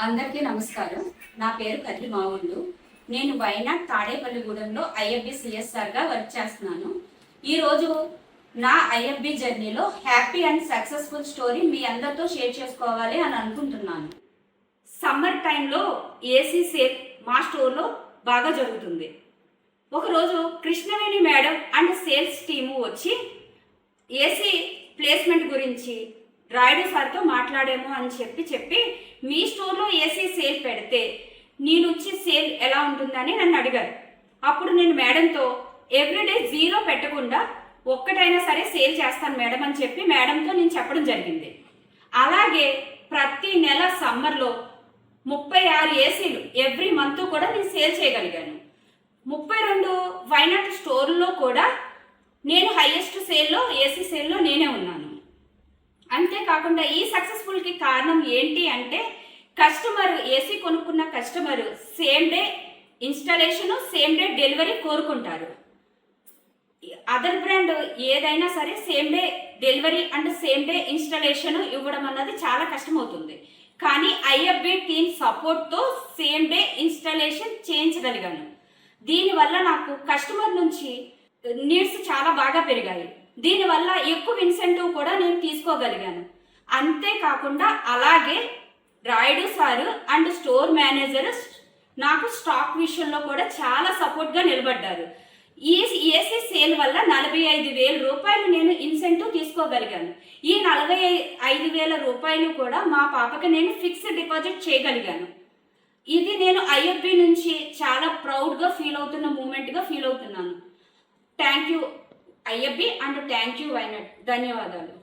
అందరికీ నమస్కారం. నా పేరు కర్రి మావుళ్ళు. నేను వైనాడ్ తాడేపల్లిగూడెంలో ఐఎఫ్బి సిఎస్ఆర్గా వర్క్ చేస్తున్నాను. ఈరోజు నా ఐఎఫ్బి జర్నీలో హ్యాపీ అండ్ సక్సెస్ఫుల్ స్టోరీ మీ అందరితో షేర్ చేసుకోవాలి అని అనుకుంటున్నాను. సమ్మర్ టైంలో ఏసీ సేల్ మా స్టోర్లో బాగా జరుగుతుంది. ఒకరోజు Krishnaveni madam and sales team వచ్చి ఏసీ ప్లేస్మెంట్ గురించి రాయుడు సార్తో మాట్లాడాము అని చెప్పి మీ స్టోర్లో ఏసీ సేల్ పెడితే నీ నుంచి సేల్ ఎలా ఉంటుందని నన్ను అడిగారు. అప్పుడు నేను మేడంతో ఎవ్రీడే 0 పెట్టకుండా ఒక్కటైనా సరే సేల్ చేస్తాను మేడం అని చెప్పి మేడంతో నేను చెప్పడం జరిగింది. అలాగే ప్రతి నెల సమ్మర్లో 36 ఏసీలు ఎవ్రీ మంత్ కూడా నేను సేల్ చేయగలిగాను. 32 వైనాడ్ స్టోర్లో కూడా నేను హైయెస్ట్ సేల్లో ఏసీ సేల్లో నేనే ఉన్నాను. అంతేకాకుండా ఈ సక్సెస్ఫుల్కి కారణం ఏంటి అంటే కస్టమర్ ఏసీ కొనుక్కున్న customer same day installation same day delivery కోరుకుంటారు. అదర్ బ్రాండ్ ఏదైనా సరే same day delivery and same day installation ఇవ్వడం అన్నది చాలా కష్టమవుతుంది. కానీ ఐఎఫ్బి టీమ్ సపోర్ట్తో సేమ్ డే ఇన్స్టాలేషన్ చేయించగలిగాను. దీనివల్ల నాకు కస్టమర్ నుంచి నీడ్స్ చాలా బాగా పెరిగాయి. దీనివల్ల ఎక్కువ ఇన్సెంటివ్ కూడా నేను తీసుకోగలిగాను. అంతేకాకుండా అలాగే Rayudu sir and store manager నాకు స్టాక్ విషయంలో కూడా చాలా సపోర్ట్గా నిలబడ్డారు. ఈ ఏసీ సేల్ వల్ల 45,000 రూపాయలు నేను ఇన్సెంటివ్ తీసుకోగలిగాను. ఈ 45,000 రూపాయలు కూడా మా పాపకి నేను ఫిక్స్డ్ డిపాజిట్ చేయగలిగాను. ఇది నేను ఐఎఫ్బి నుంచి చాలా ప్రౌడ్గా ఫీల్ అవుతున్న మూమెంట్గా ఫీల్ అవుతున్నాను. Thank you IFB and thank you Wayanad. ధన్యవాదాలు.